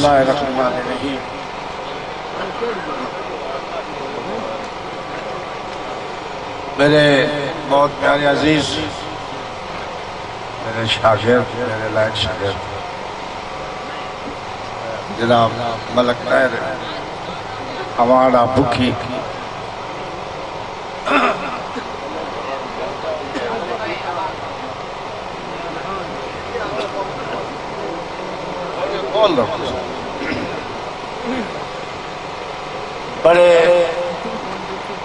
اللہ الرحمن الرحیم۔ میرے بہت پیارے عزیز، میرے شاگرد، میرے لائق شاگرد جناب ملک طاہر ہمارا بکھی، بڑے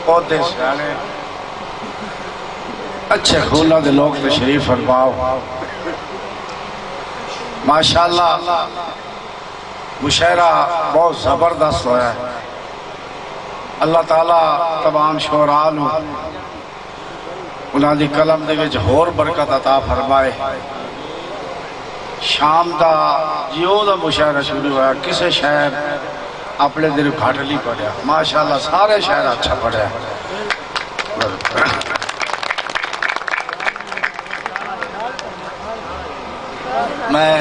عہدے سیانے اچھے خونہ دے لوگ تشریف فرماؤ، ماشاءاللہ مشاعرہ بہت زبردست ہویا ہے۔ اللہ تعالیٰ تمام شعراء نو انہاں دی قلم دے وچ ہور برکت عطا فرمائے۔ شام دا جیو دا مشاعرہ شروع ہوا، کسے شہر اپنے دل گھاٹ نہیں پڑیا، ماشاءاللہ سارے شہر اچھا پڑیا۔ میں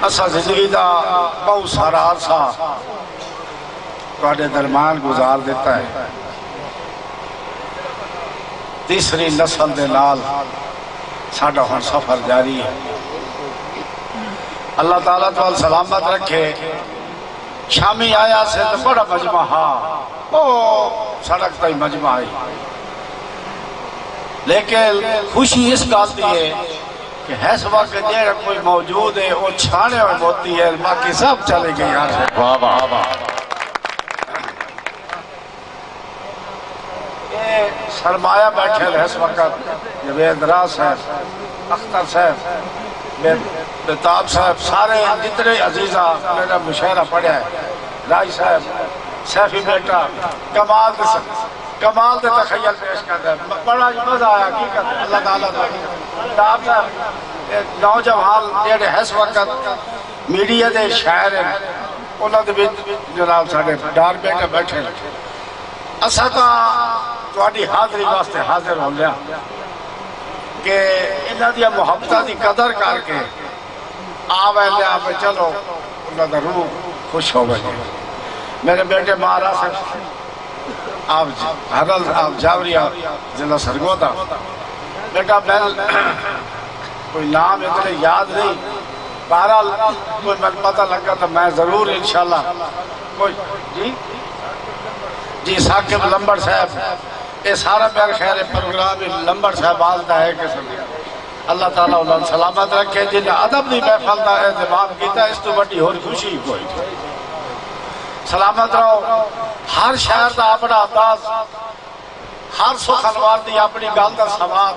اسا زندگی دا بہت سارا عرصہ تواڈے درمیان گزار دیتا ہے۔ تیسری نسل دے نال ساڈا ہن سفر جاری ہے۔ اللہ تعالیٰ تو سلامت رکھے۔ شامی آیا سے تو بڑا مجمع ہاں سڑک تھی مجمع آئی، لیکن خوشی اس بات کی ہے کہ اس وقت جیڑا کوئی موجود ہے وہ چھانے اور موتی ہے، باقی سب چلے گئے یہاں سے۔ واہ واہ واہ۔ یہ سرمایہ بیٹھے رہے اس وقت، جوید راز صاحب، اختر صاحب، بتاب صاحب، سارے جتنے عزیزہ میرا مشاعرہ پڑھا ہے، رائی صاحب، سیفی بیٹا، کمال دے تخیل پیش کرتا ہے، بڑا مزہ آیا حقیقت اللہ تعالیٰ دا۔ بتاب صاحب نوجوان جیڑے اس وقت میڈیا دے شاعر ہیں، انہوں نے بھی جناب ساڑھے ڈار بیٹے بیٹھے ہیں۔ اسا تواڈی حاضری واسطے حاضر ہو گیا کہ انہاں دی محبتہ دی قدر کر کے آوے لیا پہ چلو انہاں دا روح خوش ہو گئے۔ میرے بیٹے مہارا سے آپ جاوریہ ضلع سرگودا، بیٹا میں کوئی نام اتنے یاد نہیں، بہرحال کوئی میں پتہ لگا تو میں ضرور انشاءاللہ کوئی جی ثاقب لمبر صاحب، یہ سارا میرے خیر پروگرام لمبر صاحب آلتا ہے کہ سمجھے اللہ تعالیٰ انہوں سلامت رکھے، جنہیں ادب دی محفل دا اہتمام کیتا اس تو بڑی اور خوشی کوئی سلامت رہو۔ ہر شہر دا اپنا انداز، ہر سخنوار دی اپنی گل دا سواد،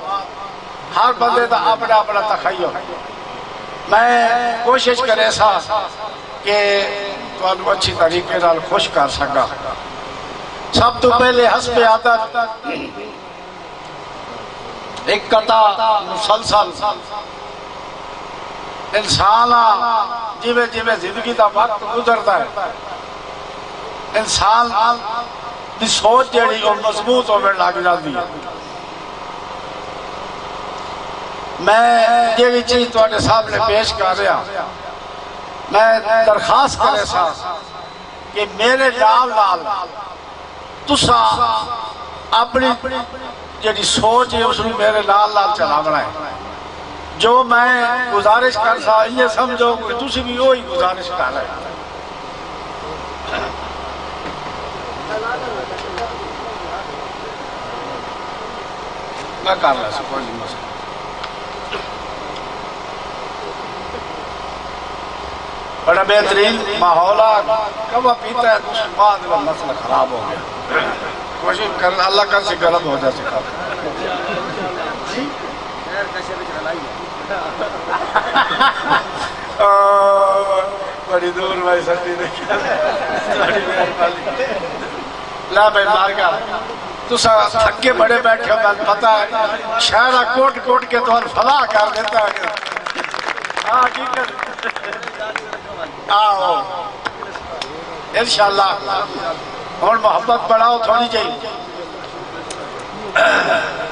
ہر بندے دا اپنا اپنا تخیل۔ میں کوشش کرے سا کہ تو اچھی طریقے نال خوش کر سکا۔ سب تو پہلے حسب عادت ایک قطع مسلسل انسان جیوے جیوے زندگی دا وقت گزرتا ہے، انسان دی سوچ جیڑی اور مضبوط ہونے لگ جاتی ہے۔ میں جیڑی چیز تواڈے سامنے پیش کر رہا، میں درخواست کرے سا کہ میرے نال نال تسا اپنی جیڑی سوچ ہے اس نے میرے نال نال چلا بنا ہے۔ جو میں گزارش کر سا یہ سمجھو کہ تسی بھی وہی گزارش کر رہے ہیں۔ میں کر رہا سا کوئی مسئلہ بڑا بہترین ماحول کبا پیتا ہے تو بعد میں مسئلہ خراب ہو گیا۔ کوشش کرنا اللہ کر سے غلط ہو جا سکا۔ بڑی دور بھائی سٹی دیکھا لا بھائی مار گا تو تھکے بڑے بیٹھے ہو، میں پتا ہے شہرہ کوٹ کوٹ کے تو فلاح کر دیتا ہے۔ آؤ انشاءاللہ اور محبت بڑھاؤ تھوڑی چاہیے۔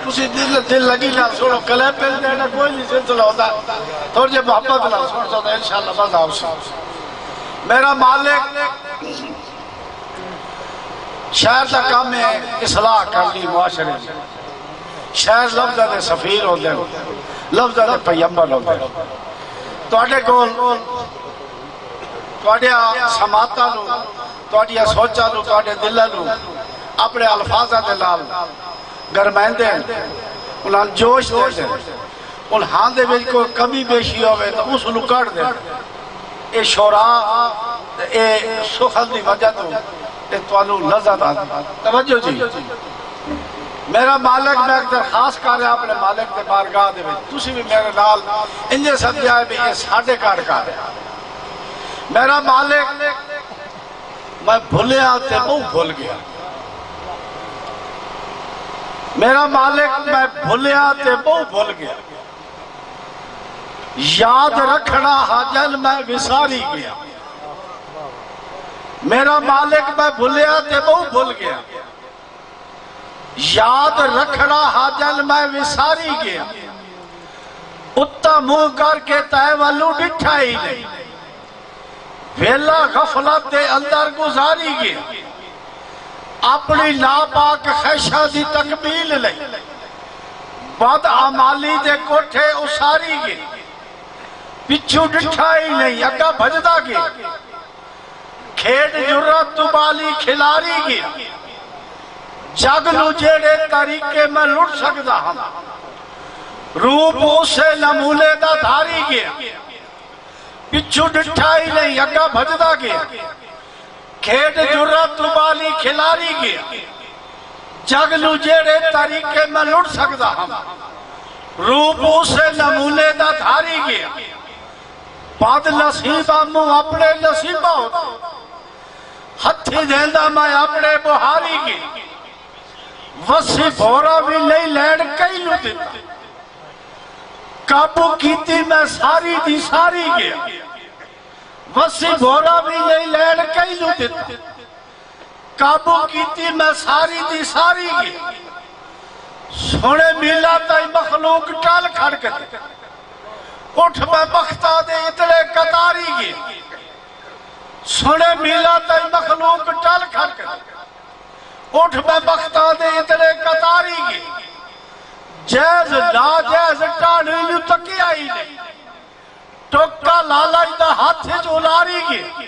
تسی دل لگی نہ سنو کلے پل دینا کوئی نہیں سلسلہ ہوتا تھوڑی جی محبت نہ سن سو انشاءاللہ بس آپ سے میرا مالک شہر کا کام ہے اصلاح کرنی معاشرے میں شہر لفظ دے سفیر ہوتے ہیں لفظ دے پیمبر ہوتے ہیں تواڈے کول تواڈیا سماعتاں نو تواڈیا سوچاں نو تواڈے دلاں نو اپنے الفاظاں دے نال گرمائندے انہاں جوش دے دے انہاں دے وچ کوئی کمی بیشی ہوئے تو اس نو کڈ دے اے شورا اے سخن دی وجہ تو اے توانو لذت آتی توجہ جی میرا مالک میں ایک درخواست کر رہا اپنے مالک دے بارگاہ دے وچ تسی بھی میرے نال انجے سمجھا ہے بھی یہ ساڈے کار کر رہا میرا مالک میں بھولیا تے منہ بھول گیا میرا مالک میں بھولیا تے منہ بھول گیا یاد رکھنا حاجل میں وساری گیا میرا مالک میں بھولیا تے منہ بھول گیا یاد رکھنا حاجل میں وساری گیا اتا منہ کر کے تے والو ڈٹھا ہی نہیں ویلا غفلت دے اندر گزاری گیا اپنی ناپاک خیشہ دی تکمیل لئی بد عمالی دے کوٹھے اساری گیا پچھو ڈٹھا ہی نہیں اگا بھجدا گیا کھیڑ جرات تبالی کھلاری گیا جگ نو جیڑے طریقے میں لٹ سکدا ہم روپ اسے نمولے دا دھاری گیا پچھو ڈٹھا ہی نہیں اگا بھجدا گیا کھیڑ جرات تبالی کھلاری گیا جگ نو جیڑے طریقے میں لٹ سکدا ہم روپ اسے نمولے دا دھاری گیا باد نصیبہ مو اپنے نصیبہ ہوتا ہتھی دیندہ میں اپنے بہاری گیا وسی بھورا بھی لئی لیڑ کئی لو دیتا کابو کیتی میں ساری دی ساری گیا وسی بھورا بھی لئی لیڑ کئی لو دیتا کابو کیتی میں ساری دی ساری گیا سونے ملا تائی مخلوق ٹال کھڑ کر اٹھ میں بختہ دے اتنے قطاری گیا سونے ملا تائی مخلوق ٹال کھڑ کر اٹھ میں بختہ دے اتنے قطاری گیا جیز لا جیز ٹاڑی یوں تکی آئی نہیں ٹوکا لالا دا ہاتھ جولاری گیا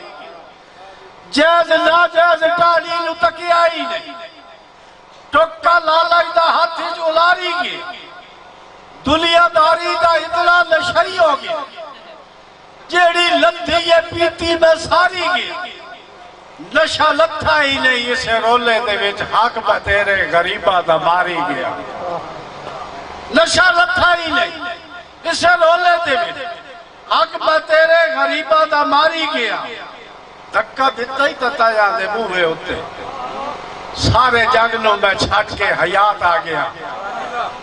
جیز لا جیز ٹاڑی یوں تکی آئی نہیں ٹوکا لالا دا ہاتھ جولاری گیا دنیا داری دا اتنا نشری ہو گیا جیڑی لندھی یہ پیتی میں ساری گیا نشہ لتھا ہی نہیں اسے رولے دے وچ حق با تیرے غریبہ دا ماری گیا نشہ لتھا ہی نہیں اسے رولے دے وچ حق با تیرے غریبہ دا ماری گیا دھکا دیتا ہی تتا جاندے بوہے ہوتے سارے جنگنوں میں چھٹ کے حیات آ گیا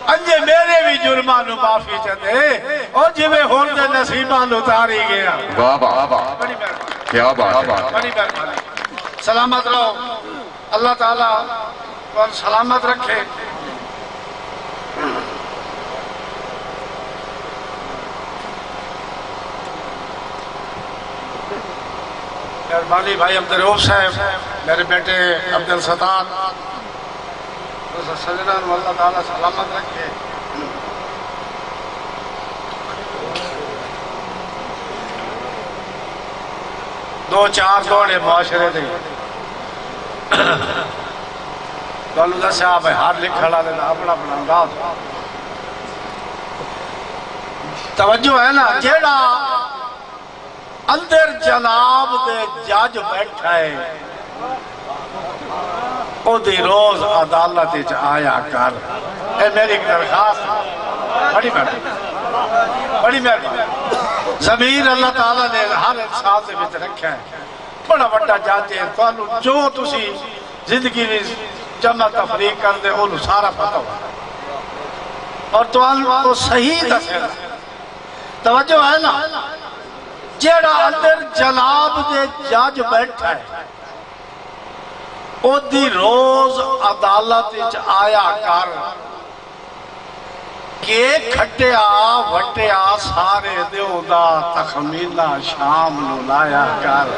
انجے میرے بھی جرمانو معافی چاہتے اور جوے ہون دے نصیبانو تاری گیا واہ واہ واہ کیا بات ہے بڑی مہربانی سلامت رہو اللہ تعالیٰ اور سلامت رکھے مہربانی بھائی عبدالرؤف صاحب میرے بیٹے عبدالستار سجنان اللہ تعالیٰ سلامت رکھے دو چار دوڑے معاشرے دے دولو دس آپ ہاتھ لکھڑا دینا اپنا اپنا انداز توجہ ہے نا جیڑا اندر جناب دے جاج بیٹھا ہے او دی روز عدالت اچھ آیا کر اے میری ایک درخواست بڑی مہربانی ضمیر اللہ تعالیٰ نے ہر انسان سے بھی رکھا ہے بڑا بڑا جاتے ہیں تو جو تسی زندگی میں جمع تفریق کر دے انہوں سارا پتہ ہوا اور تو صحیح دسے توجہ ہے نا جیڑا اندر جناب دے جاج بیٹھا ہے او دی روز عدالت اچھ آیا کر کہ کھٹیا وٹیا سارے دیو دا تخمینہ شام نو لایا کر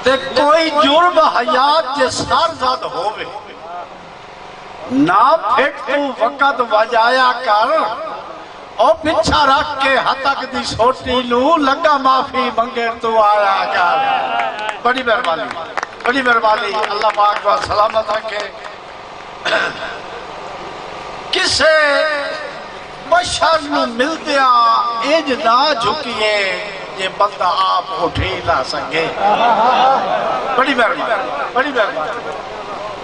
تے کوئی جرم حیات جے سر زد ہووے نہ پھٹ تو وقت وجایا کر او پچھا رکھ کے ہتک دی سوٹی نو لگا معافی منگے تو آیا کر بڑی مہربانی اللہ پاک کو سلامت رکھے کسے بشر نو ملدیا ایج نہ جھکیے یہ بندہ آپ اٹھی نہ سکے بڑی مہربانی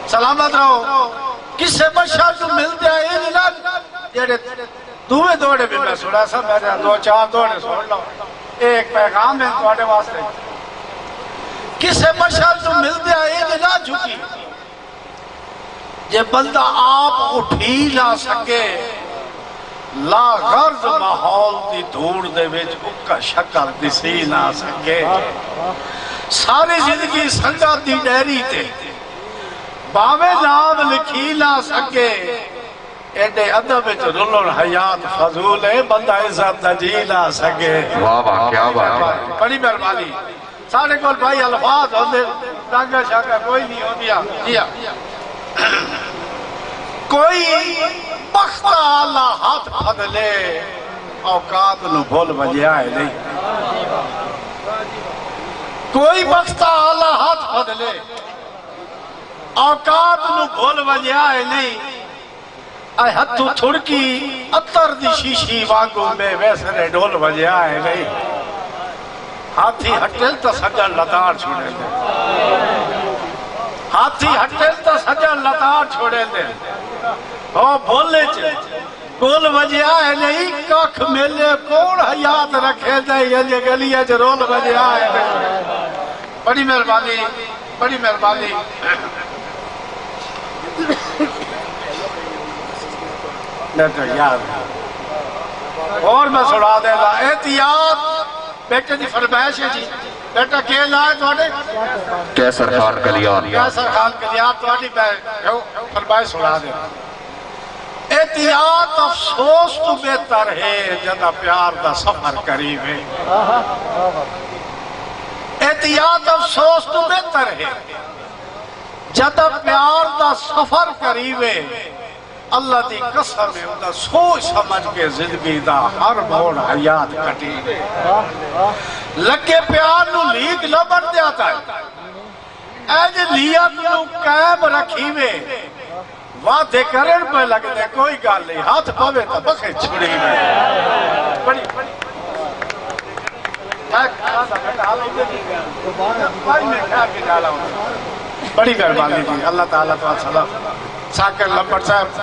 سلامت رہو کسے بشر نو ملدیا ایج نہ جڑے دوڑے بھی میں سنا سا میں نے 2-4 دوڑے سن لو ایک پیغام ہے تمہارے واسطے کسے بشر نو ملدیا ایج نہ جھکی یہ بندہ آپ اٹھی نہ سکے لا غرض ماحول دی دھوڑ دے وچ اکا شکل دسی نہ سکے ساری زندگی سنگا دی ڈیری تے باوے نام لکھی نہ سکے ایڈے ادب وچ رلن حیات فضول ہے بندہ عزت نہ جی نہ سکے واہ واہ کیا بات ہے بڑی مہربانی سارے کول بھائی الفاظ ہوندے ڈانگا شاگا کوئی نہیں ہوندیا کوئی بخت اللہ ہاتھ پھدلے اوقات نو بھول بجیا ہے نہیں کوئی بخت اللہ ہاتھ پھدلے اوقات نو بھول بجیا ہے نہیں اے ہتھو تھڑکی اتر دی شیشی وانگو میں ویسرے ڈھول بجیا ہے نہیں ہاتھی ہٹل تا سجن لتار چھوڑے دے ہاتھی ہٹل تا سجن لتار چھوڑے دے او بھولے چھے گول بجیا ہے نہیں کاکھ میلے کون حیات رکھے دے یہ گلیہ جو رول بجیا ہے نہیں بڑی مہربانی اور میں سڑا دے گا احتیاط بیٹے دی فرمائش ہے جی بیٹا کیا لائے توڑے کیسر خان کلیان توڑی فرمائش سڑا دے گا احتیاط افسوس تو بہتر ہے جدہ پیار دا سفر قریب ہے احتیاط افسوس تو بہتر ہے جدہ پیار دا سفر قریب ہے اللہ دی قسم ہے انہا سوچ سمجھ کے زندگی دا ہر موڑ حیات کٹی لگے پیار نو لیگ لبر دیا تھا ایج لیت نو قائم رکھی میں وعدے کرن پہ لگ دے کوئی گال نہیں ہاتھ پاوے تا بخے چھڑی میں بڑی مہربانی تھی اللہ تعالیٰ تو سلام ساکر لمبر صاحب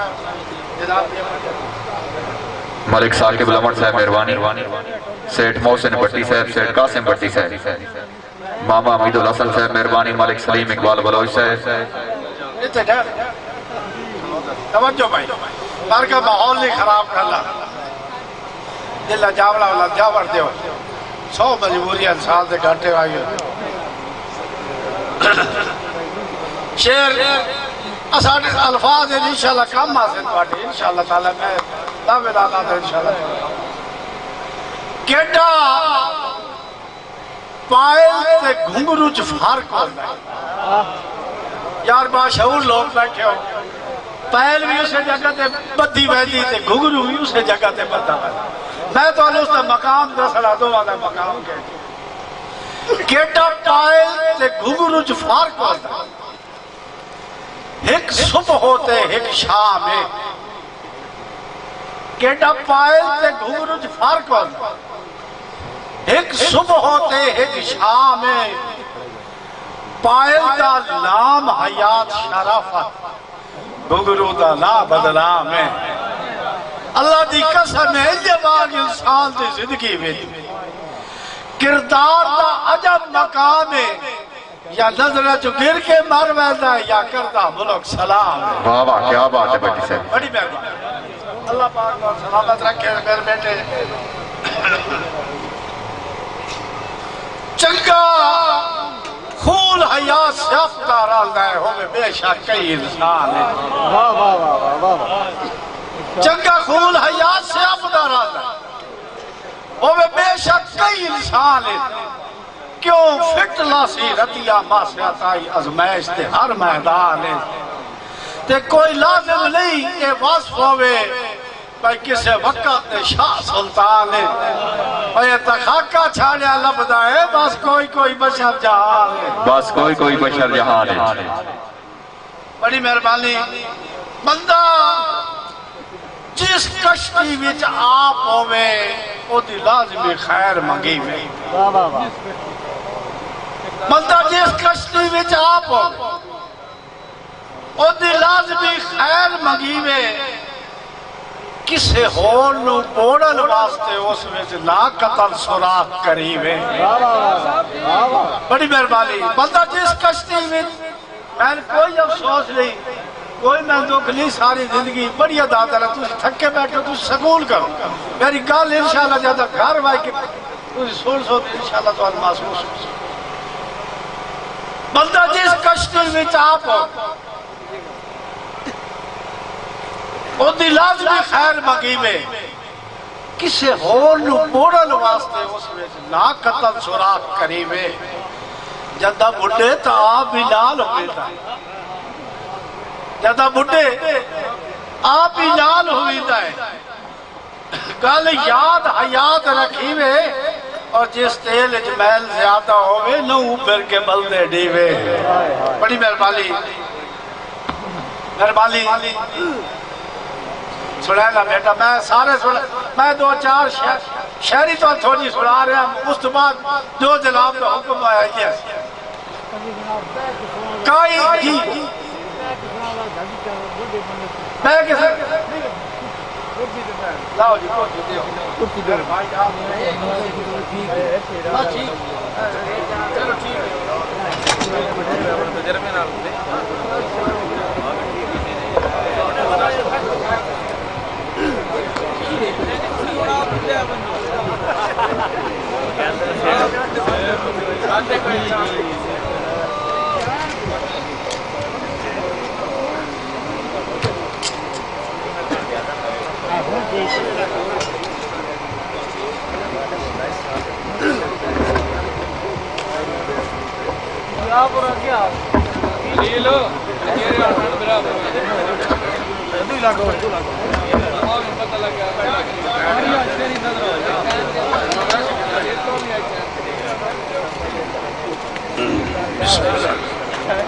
ملک ثاقب لمبر صاحب مہربانی سیٹھ محسن بٹی صاحب سیٹھ قاسم بٹی صاحب ماما امید الحسن صاحب مہربانی ملک سلیم اقبال بلوچ صاحب توجہ بھائی پر کا ماحول نہیں خراب کرنا دلہ جاوڑا والا جاوڑ دیو 100 مجبوری انسان سے گھنٹے آئیے شیر اساڑے الفاظ ہیں انشاءاللہ کام آسن پاٹے انشاءاللہ تعالیٰ میں دعوے دانا تھا انشاءاللہ کیٹا پائل تے گھنگرو فرق ہوتا ہے یار باشعور لوگ بیٹھے ہو پائل بھی اسے جگہ تے بدھی بیدھی تے گھنگرو بھی اسے جگہ تے بدھا بیدھی میں تو اس نے مقام دسلا دو والا مقام کہتی کیٹا پائل تے گھنگرو فرق ہوتا ہے ایک صبح ہوتے ایک شام ہے کیٹا پائل تے گھنگرو فرق ہوتا ہے ایک صبح ہوتے ایک شام ہے پائل دا نام حیات شرافت گھنگرو دا لا بدنام ہے اللہ دی قسم ہے جب آگ انسان دی زندگی میں کردار دا عجب مقام ہے یا نظرہ جو گر کے مر ویدہ ہے یا کردہ ملک سلام ہے واہ واہ کیا بات ہے بٹی صاحب بڑی مہربانی اللہ پاک اور سلامت رکھے میرے بیٹے چنگا خون حیات سیافتہ رالدہ ہے ہوئے بے شک کئی انسان ہے چنگا خون حیات سیافتہ رالدہ ہے ہوئے بے شک کئی انسان ہے کیوں فٹلا سی ردیہ ماسیات آئی ازمیش تے ہر میدان ہے تے کوئی لازم نہیں کہ وصف ہوئے بھائی کسے وقت نے شاہ سلطان ہے اور یہ تخاکہ چھاڑیا لبدا ہے بس کوئی بشر جہان ہے بس کوئی بشر جہان ہے بڑی مہربانی بندہ جس کشتی وچ آپ ہوئے او دی لازمی خیر منگی میں بندہ جس کشتی وچ آپ ہوئے او دی لازمی خیر منگی میں کسے ہون نو پوڑن واسطے اس میں سے نہ قتل سراغ کریوے بڑی مہربانی بندہ جس کشتی میں میں کوئی افسوس نہیں کوئی میں دکھ نہیں ساری زندگی بڑی عدالت ہے تُس تھکے بیٹھو تُس سکول کرو میری گال انشاءاللہ جاتا گھر بائی کے تُس سول سو انشاءاللہ تو آج محسوس ہو بندہ جس کشتی میں چاپ ہو او دی لازمی خیر مگی میں کسے ہون نو پوڑن واسطے اس میں نہ قتل سراغ کریوے جدہ بڑھے تا آپ بلال ہوئے تا جدہ بڑھے آپ بلال ہوئے تا گل یاد حیات رکھیوے اور جس تیل جمیل زیادہ ہوئے نو اوپر کے بلدے ڈیوے بڑی مہربانی سنا گا بیٹا میں سارے سنا میں دو چار شہری تو تھوڑی سنا رہا ہوں اس بعد جو جناب کا حکم آیا یہ کائی جی میں کسے لاؤ جی کو جی دیو چلو ٹھیک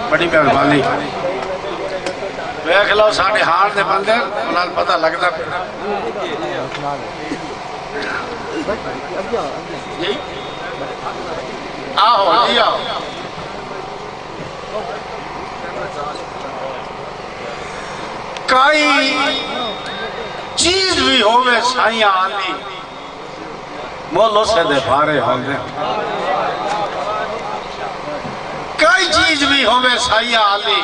بڑی مہربانی ویکھ لو ساڑھے ہار دے بندے انہاں پتہ لگتا جی آہو جی آہو کئی چیز بھی ہوئے سائیاں آنی مولو سے دے بھارے ہوندے کئی چیز بھی ہوئے سائیاں آنی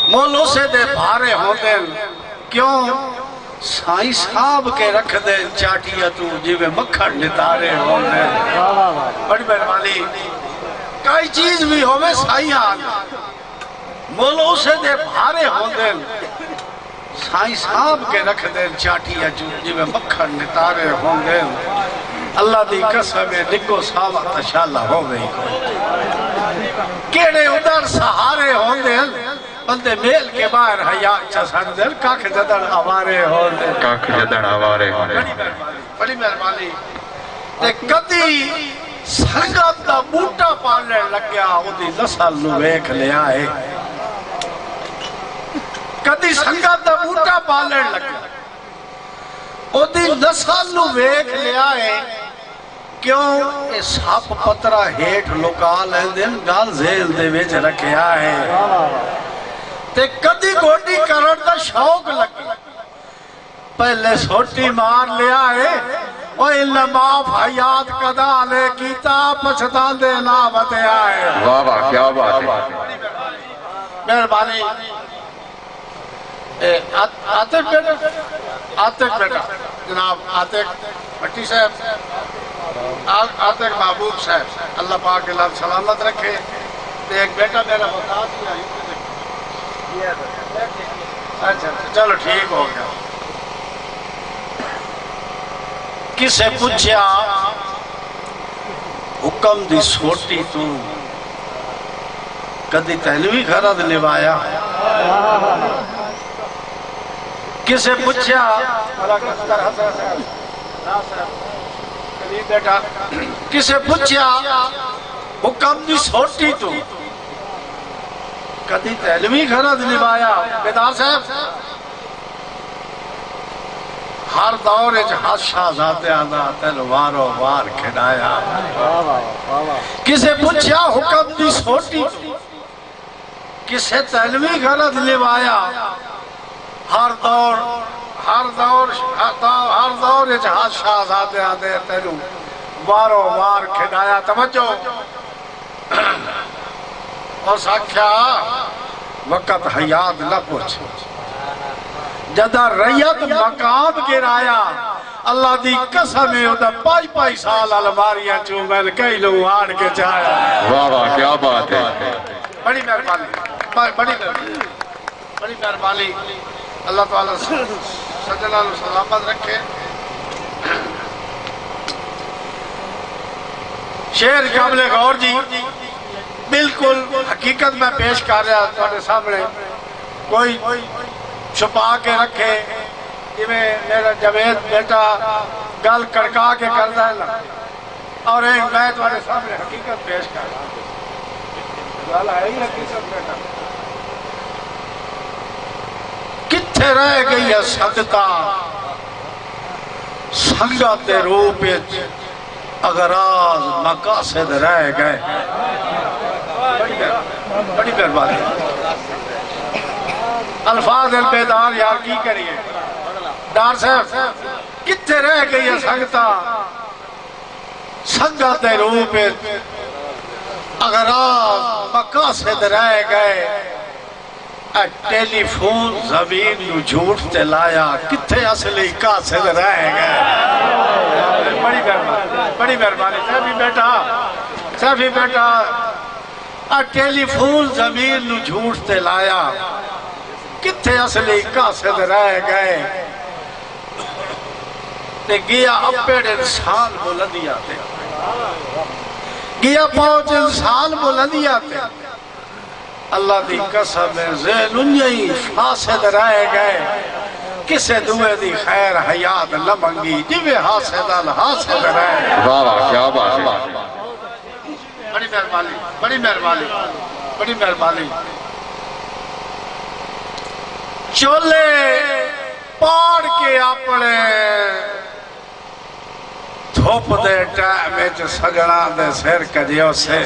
مولو سے دے بھارے ہوندے کیوں سائی صاحب کے رکھ دے چاٹیا تو جیوے مکھڑ نتارے ہوندے بڑی مہربانی کئی چیز بھی ہوئے سائیاں آنی مولو سے دے بھارے ہوندے سائی صاحب کے رکھ دے چاٹیا جو میں مکھڑ نتارے ہوندے اللہ دی قسم میں نکو صاحبہ تشالہ ہو گئی کیڑے ادھر سہارے ہوندے بندے میل کے باہر حیات چسن دل کاکھ جدن آوارے ہوندے بڑی مہربانی تے کدی سنگت دا بوٹا پالنے لگیا او دی نسل نو ویکھ لیا ہے کدی سنگت دا بوٹا پالنے لگیا او دی نسل نو ویکھ لیا ہے کیوں اس ساپ پترہ ہیٹ لکا لیندن گال زیل دے ویچ رکھیا ہے تے کدی گوٹی کرن دا شوق لگی پہلے سوٹی مار لیا ہے وہ اللہ معاف حیات قدا لے کیتا پچھتان دے نامت آئے واہ واہ کیا بات ہے مہربانی آتک بیٹا جناب آتک بٹی صاحب آتک محبوب صاحب اللہ پاک اللہ سلامت رکھے ایک بیٹا میرا بتا دیا اچھا چلو ٹھیک ہو گیا کسے پوچھیا حکم دی سوٹی تو کدی تینوی گھرد نبایا کسے پوچھیا بیٹا کسے پوچھیا حکم دی سوٹی تو کدی تینوی گھرد نبایا بیدار صاحب ہر دور ہر شہزادے آدھا تلوارو وار کھڑایا کسے پوچھیا حکم دی سوٹی کسے تینوی گھرد نبایا ہر دور ہر شہزادے آدھے تلوارو وار کھڑایا توجہ اور ساکھیا وقت حیات نہ پوچھ جدہ ریت مقام گرایا اللہ دی قسم ہے ادھا 5 سال علماریاں چومل کئی لوگ آڑ کے جایا واہ واہ کیا بات ہے بڑی مہربانی بڑی مہربانی اللہ تعالیٰ سجلہ سلامت رکھے شعر قابل غور جی بالکل حقیقت میں پیش کر رہا تھوڑے سامنے کوئی چھپا کے رکھے کہ میرا جوید بیٹا گل کڑکا کے کرتا ہے اور ایک میں تھوڑے سامنے حقیقت پیش کر رہا گل ہے ہی حقیقت بیٹا کتھے رہ گئی ہے سنگتا سنگت روپ اغراض مقاصد رہ گئے بڑی مہربانی الفاظ البیدار یار کی کریے ڈار صاحب کتھے رہ گئی ہے سنگتا سنگت روپ اغراض مقاصد رہ گئے ٹیلی فون زمین نو جھوٹ تے لایا کتھے اصلی قاصد رہ گئے بڑی مہربانی سیفی بیٹا ٹیلی فون زمین نو جھوٹ تے لایا کتھے اصلی قاصد رہ گئے تے گیا اپیڑ انسان بلندی آتے گیا پہنچ انسان بلندی آتے اللہ دی قسم ذہن انہی فاسد رہ گئے کسے دوئے دی خیر حیات لمنگی جوے حاسد الحاسد رہ گئے واہ واہ کیا بات ہے بڑی مہربانی چولے پاڑ کے اپنے دھوپ دے ٹائم وچ سجنا دے سر کجیو سے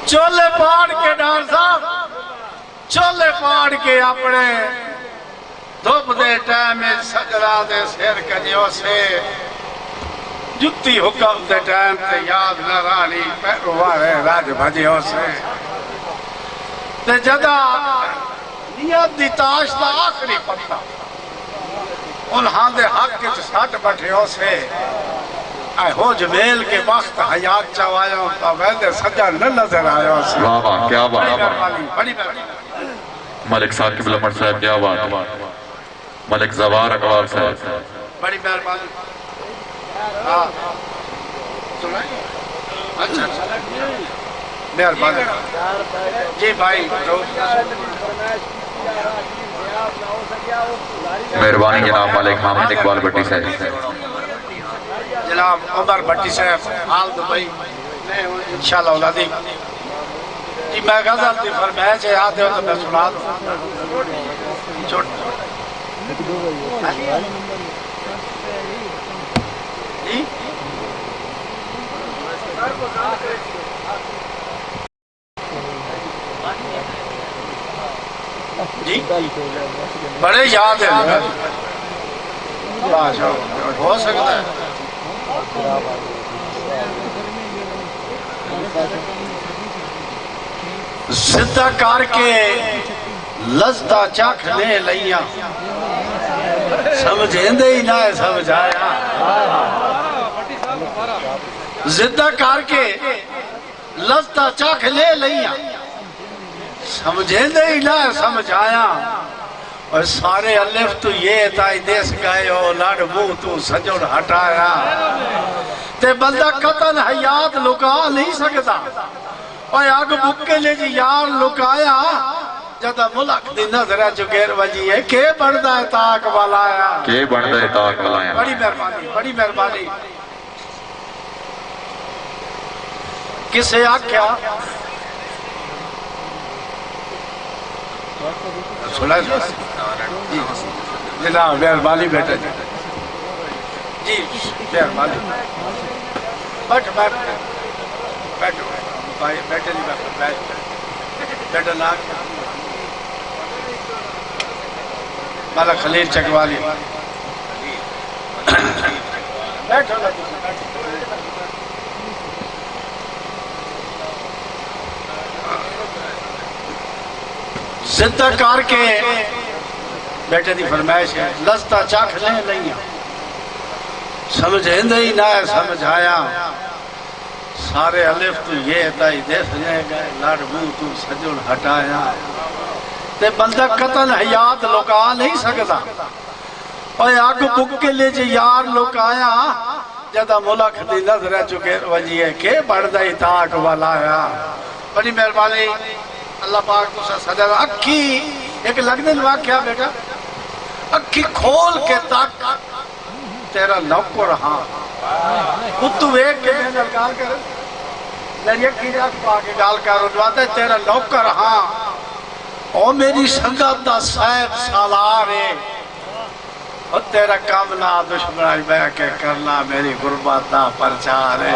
چولے پاڑ کے ڈار صاحب چولے پاڑ کے اپنے دھوپ دے ٹائم وچ سجنا دے سر کجیو سے جتی حکم دے ٹائم تے یاد نہ رانی پیروارے راج بھجیو سے تے جدا نیت دی تاش دا آخری پتہ انہاں دے حق کے ساٹھ بٹھیوں سے اے ہو جمیل کے وقت حیات چوائیوں تا ویدے سجا نہ نظر آئیوں سے واہ واہ کیا بات ہے بڑی ملک ثاقب العمر صاحب کیا بات ہے ملک زوار اقبال صاحب بڑی مہربانی اچھا مہربانی جی بھائی مہربانی جناب ملک حامد اقبال بٹی صاحب جناب عمر بٹی صاحب حال دبئی انشاءاللہ اولادی جی میں غزل دی فرمائش ہے یاد ہے تو میں سنا دوں چھوٹ جی بڑے یاد ہے ہو سکتا ہے زندہ کار کے لذتہ چاکھنے لئیاں سمجھیں دے ہی نہ سمجھایا زدہ کر کے لذتا چاک لے لیا سمجھے دے الہ سمجھ آیا اور سارے الف تو یہ تائی دیس گئے ہو لڑ بو تو سجڑ ہٹایا تے بندہ قتل حیات لکا نہیں سکتا اور آگ بکے لے جی یار لکایا جدہ ملک دی نظرہ جو گیر وجی ہے کہ بڑھدا ہے تاک والایا کہ بڑھدا ہے تاک والایا بڑی مہربانی کسے آکھیا سنا جی جناب مہربانی بیٹا جی مہربانی بیٹھو بیٹھے نہیں بیٹھا نا مالا خلیل چکوالی بیٹھو زدہ کر کے بیٹے دی فرمائش ہے لذتا چاک لے لئیاں سمجھیں دے ہی نہ سمجھ آیا سارے الف تو یہ تائی دیکھ لے گئے لڑ بو تو سجڑ ہٹایا تے بندہ قتل حیات لکا نہیں سکتا اور آگ بک لے جی یار لکایا جدہ ملک دی نظرہ چکے وجی ہے کہ بڑھدا ہی تاک والایا بڑی مہربانی اللہ پاک تو سجا اکھی ایک لگنے واقعہ بیٹا اکھی کھول کے تک تیرا نوکر ہاں کتو ایک کے میں گال کر میری اکھی اکھ پا کے گال کر رجواتا ہے تیرا نوکر ہاں او میری سنگت دا صاحب سالارے اور تیرا کام نہ دشمنائی بے کے کرنا میری غربت دا پرچارے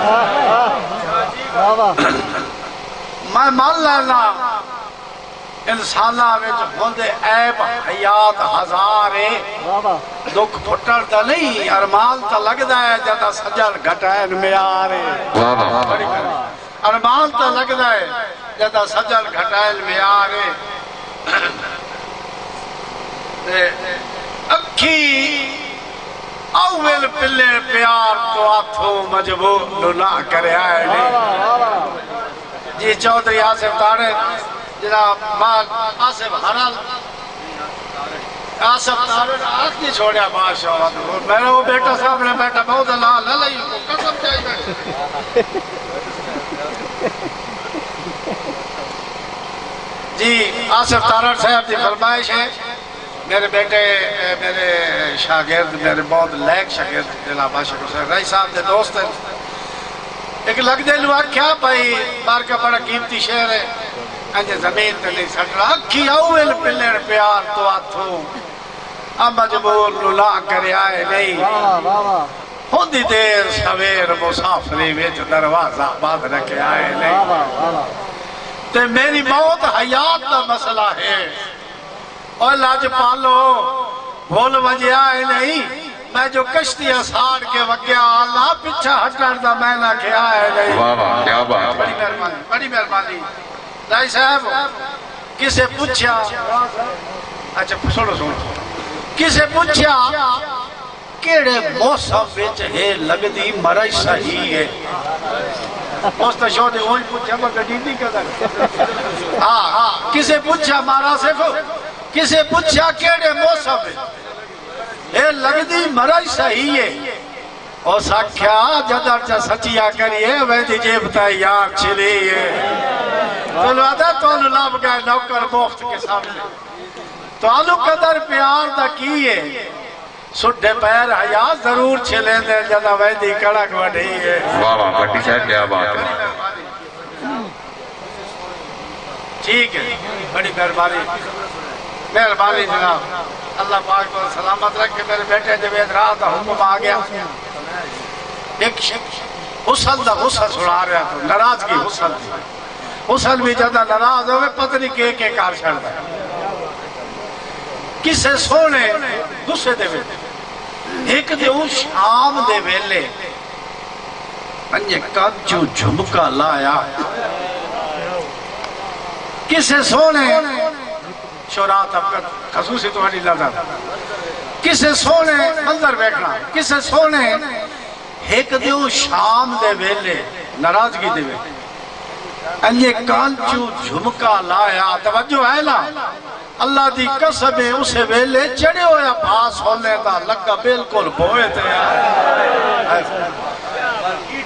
میں مان لینا انسانہ میں جو ہوندے عیب حیات ہزارے دکھ پھٹر تا نہیں ارمان تا لگ دائے جدہ سجل گھٹائن میں آرے ارمان تا لگ دائے جدہ سجل گھٹائن میں آرے اکھی اول پلے پیار تو آتھو مجبور نہ کرے آئے جی چودھری آصف تارے جناب آصف حرال آصف تارے آنکھ نہیں چھوڑیا بادشاہ میرے وہ بیٹا صاحب نے بیٹا بہت اللہ لے لئی کو قسم چاہیے جی آصف تارے صاحب دی فرمائش ہے میرے بیٹے میرے شاگرد میرے بہت لیک شاگرد جناب عاشق حسین رئی صاحب دے دوست ہیں ایک لگ دے لوا کیا پائی بار کا بڑا قیمتی شہر ہے انجھے زمین تے نہیں سکڑا اکھی اول پلر پیار تو آتھوں اب مجبور نلا کرے آئے نہیں ہوندی دیر سویر مسافری ویچ دروازہ بعد رکھے آئے نہیں تے میری موت حیات دا مسئلہ ہے اور لاج پالو بھول وجہ آئے نہیں میں جو کشتی اسار کے وگیا اللہ پچھا ہٹر دا میں نہ کیا ہے نہیں واہ کیا بات بڑی مہربانی رائی صاحب کسے پوچھا اچھا سنو کسے پوچھا کیڑے موسم وچ ہے لگ دی مرائی صحیح ہے موستا شو دے وہی پوچھا مگر ڈیڈی کدھر ہاں کسے پوچھا مارا سیکھو کسے پوچھا کیڑے موسم اے لگ دی مرائی صحیح ہے اور ساکھیا جدر چا سچیا کریے ویدی جیبتا یار چلی ہے تو لوادہ تو انہوں لاب گئے نوکر مفت کے سامنے تو انہوں قدر پیار دا کیے سڈے پیر حیات ضرور چھلیں دے جدہ ویدی کڑک وڈی ہے واہ بٹی صاحب کیا بات ہے ٹھیک ہے بڑی مہربانی جناب اللہ پاک کو سلامت رکھ کے میرے بیٹے جوید رات حکم آ گیا ایک حسن دا غصہ سڑا رہا تو نراز کی حسن دی حسن بھی جدہ نراز ہوئے پتنی کے کار چھڑتا ہے کسے سونے غصے دے ویلے ایک دے اس شام دے ویلے پنجے کانچو جھمکا لایا کسے سونے شورات اب خصوصی تمہاری لازم کسے سونے منظر بیٹھنا کسے سونے ایک دیو شام دے ویلے ناراضگی دے ویلے انجے کانچو جھمکا لایا توجہ ہے نا اللہ دی قسم ہے اسے ویلے چڑھے ہویا پاس ہونے دا لگا بالکل بوئے تھے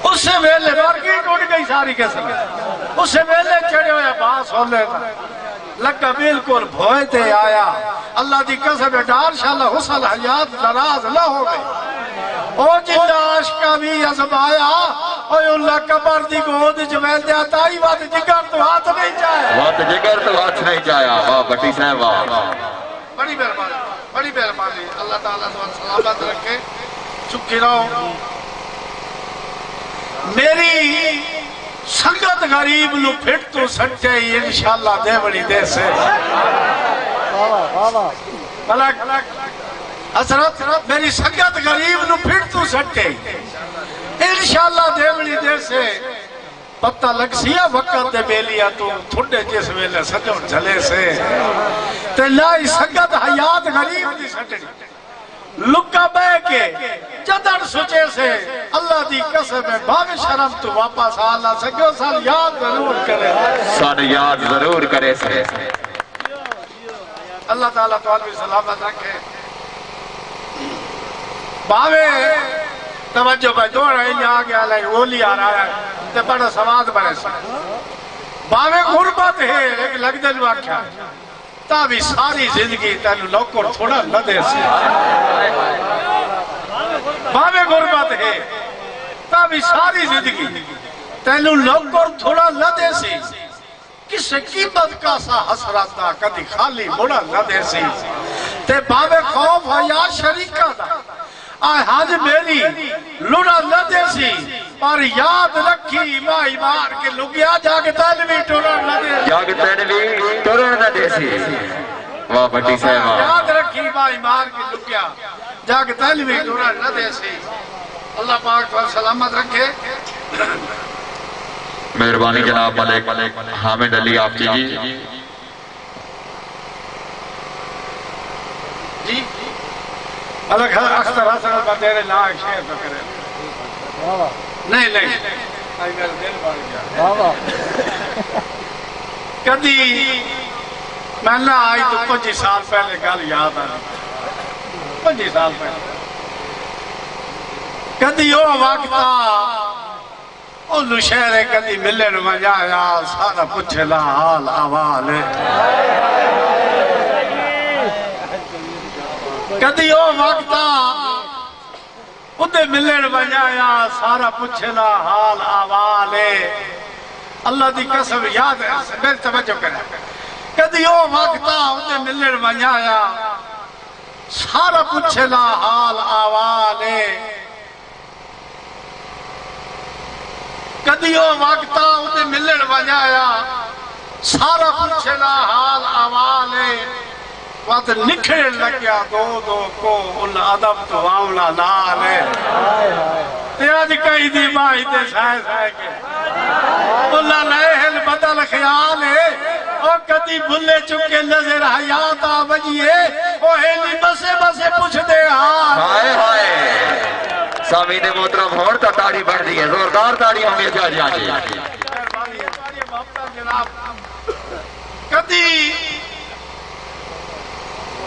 اسے ویلے مارکیٹ اٹھ گئی ساری قسم اسے ویلے چڑھے ہویا پاس ہونے دا لگا بالکل بھوئے تے آیا اللہ دی قسم ہے ڈار شاءاللہ حسن حیات ناراض نہ ہو گئی او جنہ عاشقہ بھی ازمایا اوہ اللہ قبر دی گود جویل دیا تائی وات جگر تو ہاتھ نہیں جائے وات جگر تو ہاتھ نہیں جایا واہ بٹی صاحب واہ بڑی مہربانی اللہ تعالیٰ سلامت رکھے چکی رہو میری سنگت غریب نو پھٹ تو سچے ہی انشاءاللہ دے بڑی دے سے ملک حضرت میری سنگت غریب نو پھٹ تو سچے ہی انشاءاللہ دے بڑی دے سے پتہ لگ سیا وقت دے بیلیا تو تھوڑے جس ویلے سجوں جھلے سے تے لائی سنگت حیات غریب دی سچے لکا بے کے جدر سچے سے اللہ دی قسم ہے بھاوے شرم تو واپس آلہ سکیو سال یاد ضرور کرے سال یاد ضرور کرے سے اللہ تعالیٰ تو عالمی سلامت رکھے بھاوے توجہ بھائی دوڑ رہے ہیں آگے آلہ اولی آ رہا ہے تے بڑا سواد بڑے سے بھاوے غربت ہے ایک لگ دل واقعہ تابی ساری زندگی تینو نوکر تھوڑا نہ دے سی بھاوے غربت ہے تابی ساری زندگی تینو نوکر تھوڑا نہ دے سی کس قیمت کا سا حسرت دا کدی خالی مڑا نہ دے سی تے بھاوے خوف یا شریکہ دا آئے حاج میری لڑا نہ دے سی پر یاد رکھی مائی مار کے لگیا جاگے تیلوی ٹورن نہ دے سی جاگے تیلوی ٹورن نہ دے سی واہ بٹی صاحب یاد رکھی مائی مار کے لگیا جاگے تیلوی ٹورن نہ دے سی اللہ پاک پر سلامت رکھے مہربانی جناب ملک حامد علی آپ کی جی ملک اختر حسن کا تیرے ناک شیر تو کرے نہیں آئی میرا دل بڑھ گیا کدی میں نہ آئی تو 25 سال پہلے گل یاد آئی 25 سال پہلے کدی وہ وقت انہوں شہرے کدی ملن مجایا سارا پوچھے لا حال آوال کدی وہ وقت ادھے ملن بجایا سارا پوچھنا حال آوال اللہ دی قسم یاد ہے میرے توجہ کریں کدی وہ وقت ادھے ملن بجایا سارا پوچھنا حال آوال کدی وہ وقت ادھے ملن بجایا سارا پوچھنا حال آوال وقت نکھڑ لگیا دو کو ان عدب تو معاملہ نال ہے تے آج کئی دی مائی تے سائے کے اللہ لہل بدل خیال ہے اور کدی بھلے چکے نظر حیات آبجیے وہ ہیلی بسے پوچھ دے ہائے ہائے سامین محترم ہون تا تاڑی بڑھ دی ہے زوردار تاڑی ہمیں جا جی کدی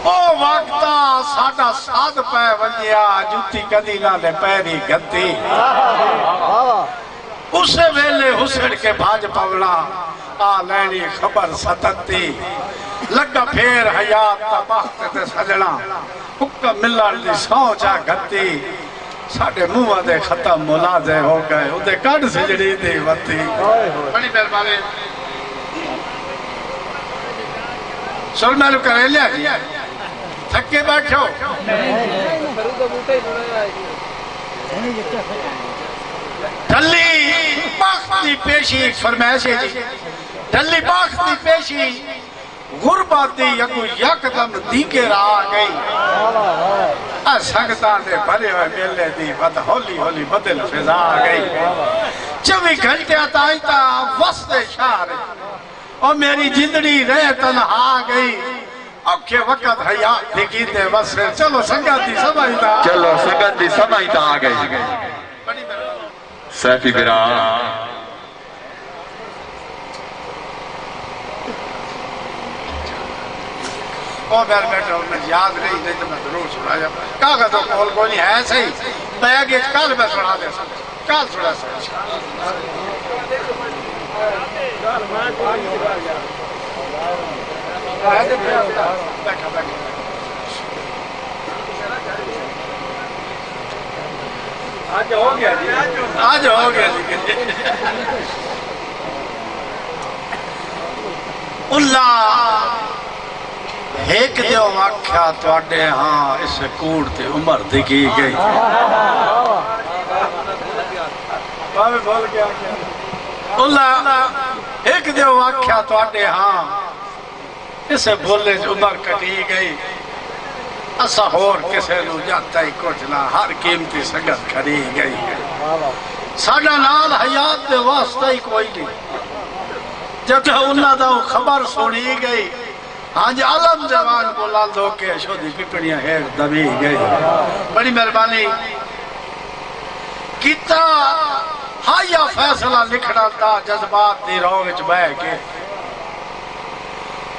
او وقتا ساڑھا ساتھ پہ ونیا جوتی کدی نہ لے پیری گتی اسے ویلے حسن کے بھاج پولا آ لینی خبر ستتی لگا پھیر حیات تا بخت تے سجنا حکم ملن دی سوچا گتی ساڑھے موہ دے ختم ملازے ہو گئے ادھے کڑ سجڑی دی وطی بڑی مہربانی سن میں کرے لیا جی تھکے بیٹھو ڈھلی باختی پیشی فرمائش ہے جی ڈھلی باختی پیشی غربت دی یکو یکدم دیکھے رہا گئی سنگتاں دے بھرے ہوئے میلے دی بد ہولی بدل فضا گئی 24 گھنٹے آتائی تا وسط شہر اور میری جندڑی رہ تنہا گئی اوکے وقت حیات دیکھی دے وسط چلو سنگت دی سمجھتا آگئی بڑی سیفی برا وہ میرے بیٹا میں یاد نہیں تو میں ضرور سنا جا کاغذ تو کول کو نہیں ہے صحیح بیگ کل میں سنا دے کل سنا آج ہو گیا اللہ ایک دیو آکھیا تواڈے ہاں اس کوڑ تے عمر دکھی گئی اللہ ایک دیو آکھیا تواڈے ہاں اس بھولے عمر کٹی گئی اسا ہور کسے نو جاتا ہی کچھ نہ ہر قیمتی سنگت کھڑی گئی ساڈا نال حیات دے واسطہ ہی کوئی نہیں جب انہاں دا خبر سنی گئی ہاں جی علم جوان کو لال دو کے شودی پپڑیاں ہیر دبی گئی بڑی مہربانی کتا ہایا فیصلہ لکھنا تا جذبات دی رو وچ بہ کے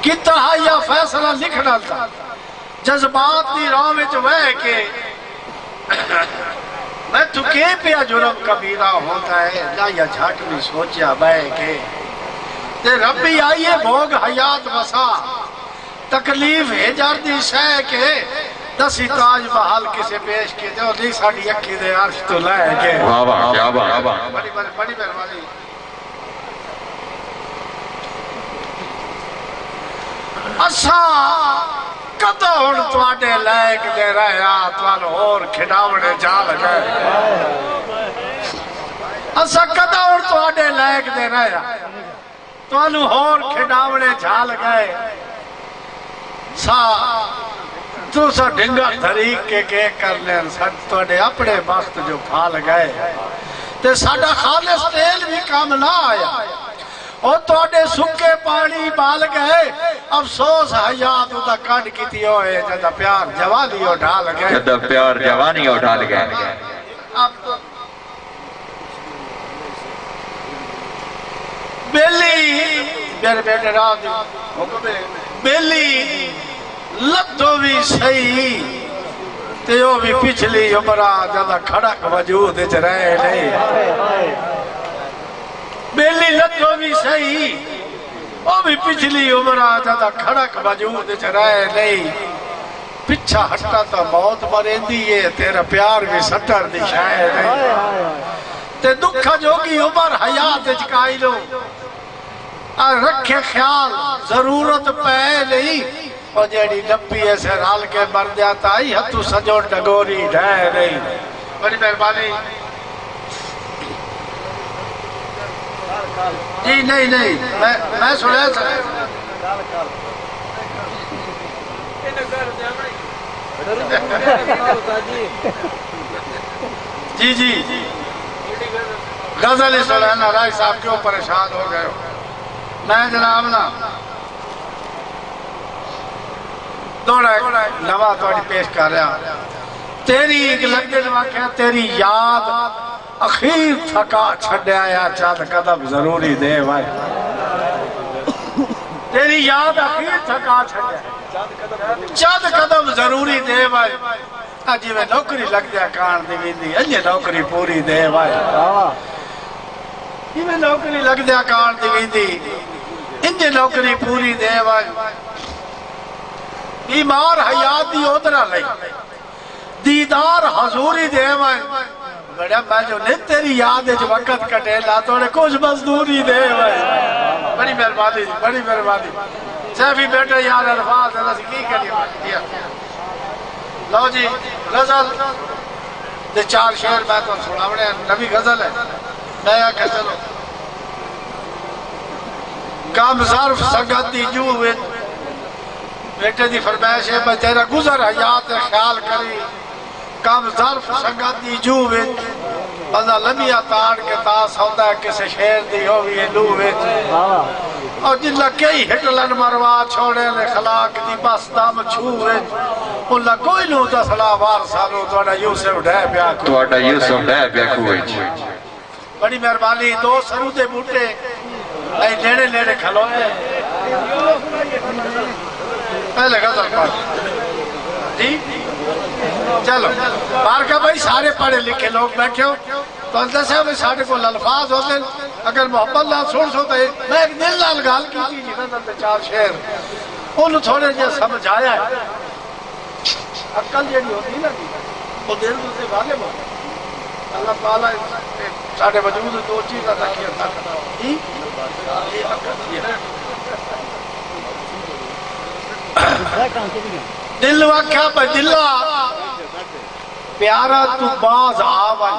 کتا ہایا فیصلہ لکھنا تا جذبات دی رو وچ بہ کے میں تو کے پیا جرم کبیرہ ہوتا ہے لا یا جھاٹ میں سوچیا بہ کے تے ربی آئیے بھوگ حیات وسا تکلیف ہجار دی سہ کے دسی تاج محل کسے پیش کے دے اور نہیں ساڑی اکھی دے عرش تو لائے کے واہ واہ کیا واہ بڑی مہربانی اسا کتا ہن تواڈے لائق دے رہا توانو اور کھڈاونے جا لگے اسا کتا ہن تواڈے لائق دے رہا توانو اور کھڈاونے جا لگے سا تو سا ڈنگا طریق کے کر لین سا توڑے اپنے وقت جو پھال گئے تے ساڑا خالص تیل بھی کام نہ آیا اور توڑے سکے پانی بال گئے افسوس حیات دا کٹ کی تھی ہوئے جدہ پیار جوانی ہو ڈھال گئے جدہ پیار جوانی ہو ڈھال گئے بیلی میرے بیٹے راہ بیلی لدو بھی صحیح تیو بھی پچھلی عمرہ جدہ کھڑک وجود اچھ رہے نہیں بیلی لدو بھی صحیح وہ بھی پچھلی عمرہ جدہ کھڑک وجود اچھ رہے نہیں پچھا ہٹا تا موت مرندی ہے تیرا پیار بھی سٹر دی شاید نہیں تے دکھا جو کی عمر حیات اچھ کائی لو رکھے خیال ضرورت پہ نہیں اور جیڑی ڈپی ایسے رال کے مر جاتا ہی ہتو سجو ڈگوری ڈھائے نہیں بڑی مہربانی جی نہیں میں سنے جی غزل سلینا رائے صاحب کیوں پریشان ہو گئے ہو میں جناب نا دوڑا نوا توڑی پیش کر رہا تیری ایک لگن واقعہ تیری یاد اخیر تھکا چھڑے آیا چاند قدم ضروری دے بھائی تیری یاد اخیر تھکا چھڑے چاند قدم ضروری دے بھائی آجی میں نوکری لگ دیا کان دی دی انجھے نوکری پوری دے بھائی یہ میں نوکری لگ دیا کان دی دی انجھے نوکری پوری دے بھائی بیمار حیات دی ادھرا لئی دیدار حضوری دے بھائی بڑا میں جو نہیں تیری یاد جو وقت کٹے لا توڑے کچھ مزدوری دے بھائی بڑی مہربانی بڑی مہربانی سیفی بیٹے یار الفاظ اللہ سے کی کری لو جی غزل دے 4 شعر میں تو سناوڑے نبی غزل ہے میں آکھا چلو کام ظرف سنگت دی جو ہوئے بیٹے دی فرمائش ہے میں تیرا گزر حیات خیال کری کام ظرف سنگت دی جو ہوئے بندہ لمیہ تاڑ کے تاس ہوتا ہے کسے شیر دی ہوئی ہے لو ہوئے اور جن لکھئی ہٹلن مروا چھوڑے لے خلاق دی بس دام چھوئے اللہ کوئی نو دسلا وار سالو توڑا یوسف ڈھے بیا کوئی توڑا یوسف ڈھے بیا کوئی بڑی مہربانی دو سرو دے بوٹے اے نیڑے نیڑے کھلوتے پہلے غزل پڑھ جی چلو بارکا بھائی سارے پڑھے لکھے لوگ بیٹھے ہو تو اندر صاحب ساڑھے کو الفاظ ہوتے اگر محمد اللہ سن سو تو میں ایک دل لال گال کی تھی جنہوں نے 4 شعر انہوں تھوڑے جے سمجھ آیا ہے عقل جیڑی ہوتی نا وہ دل دوسرے غالب ہوتا اللہ تعالیٰ ساڑھے وجود 2 چیزیں رکھی ہے یہ عقل یہ دل واقعہ پہ دلہ پیارا تو باز آوائی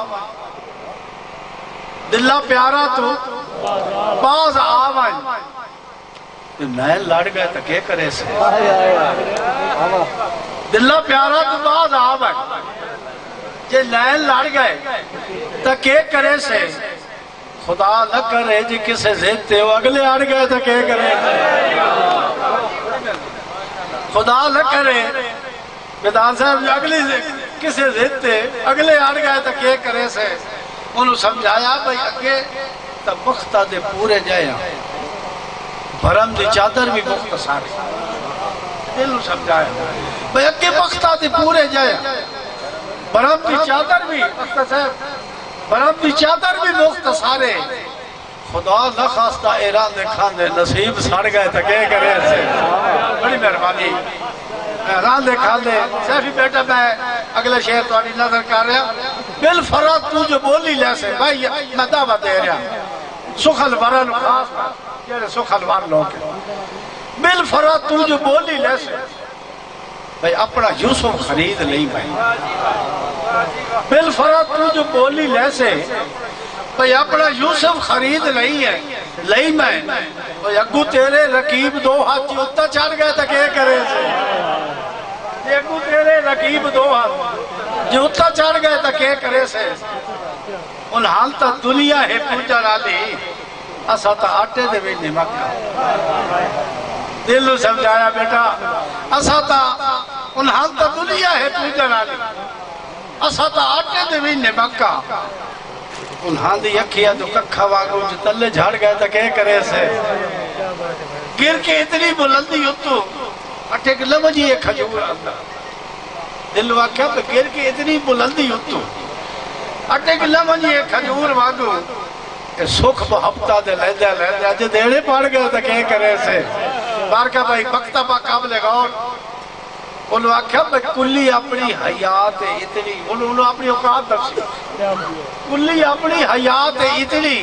دلہ پیارا تو باز آوائی نئے لڑ گئے تو کیا کرے سے دلہ پیارا تو باز آوائی جے نئے لڑ گئے تو کیا کرے سے خدا نہ کرے جی کسے زیتے ہو اگلے اڑ گئے تو کیا کرے خدا نہ کرے بیدان صاحب اگلی کسے زیتے اگلے اڑ گئے تو کیا کرے سے انہوں سمجھایا بھئی اگے تا مختہ دے پورے جائے بھرم دی چادر بھی مختصر انہوں سمجھایا بھئی اگے مختہ دے پورے جائے بھرم دی چادر بھی بھرم دی چادر بھی مختصر خدا نہ خواستہ ایران دے کھاندے نصیب سڑ گئے تو کیا کرے سے بڑی مہربانی ایران دے کھاندے سیفی بیٹا میں اگلے شہر تو آنی نظر کر رہا بالفراد تو جو بولی لے سے بھائی میں دعوت دے رہا سخل ورن خاص یہ سخل ورن لوگ بالفراد تو جو بولی لے سے بھائی اپنا یوسف خرید نہیں بھائی بالفراد تو جو بولی لے سے بھئی اپنا یوسف خرید نہیں ہے لئی میں بھئی اگو تیرے رقیب 2 ہاتھ جوتا چڑھ گئے تو کیا کرے سے اگو تیرے رقیب 2 ہاتھ جوتا چڑھ گئے تو کیا کرے سے ان حال تا دنیا ہے پوجا رالی اسا تا آٹے دے بھی نمک دل سمجھایا بیٹا اسا تا ان حال تا دنیا ہے پوجا رالی اسا تا آٹے دے بھی نمک انہاں دی اکھیا تو ککھا واگو جو تلے جھاڑ گئے تو کہہ کرے سے گر کے اتنی بلندی ہوتو اٹھے کہ لمجی ایک کھجور آتا دل واقعہ پہ گر کے اتنی بلندی ہوتو اٹھے کہ لمجی ایک کھجور واگو سکھ بہبتا دے لے دے آجے دیڑے پاڑ گئے تو کہہ کرے سے بارکہ بھائی بکتا پا قابل غور انہوں آکھا بھئی کلی اپنی حیات اتنی انہوں اپنی اوقات درسی کلی اپنی حیات اتنی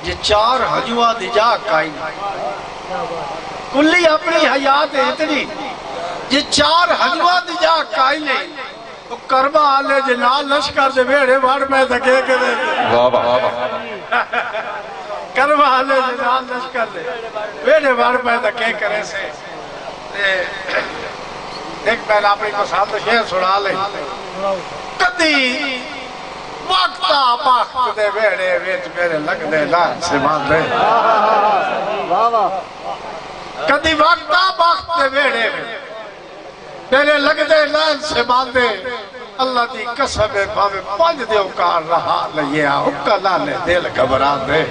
یہ 4 حجوہ دی جا کائی کلی اپنی حیات اتنی یہ 4 حجوہ دی جا کائی نہیں تو کربہ آلے جنال لشکر دے بیڑے بھاڑ میں دکھے کرے کربہ آلے جنال لشکر دے بیڑے بھاڑ میں دکھے کرے سے ایک پہلا اپنی پسند شہر سنا لے کدی وقتا باخت دے بیڑے ویچ میرے لگ دے لان سے مان دے کدی وقتا باخت دے بیڑے میرے لگ دے لان سے مان دے اللہ دی قسم بھاوے 5 دے اوکار رہا لئے آؤکا لانے دل گھبرا دے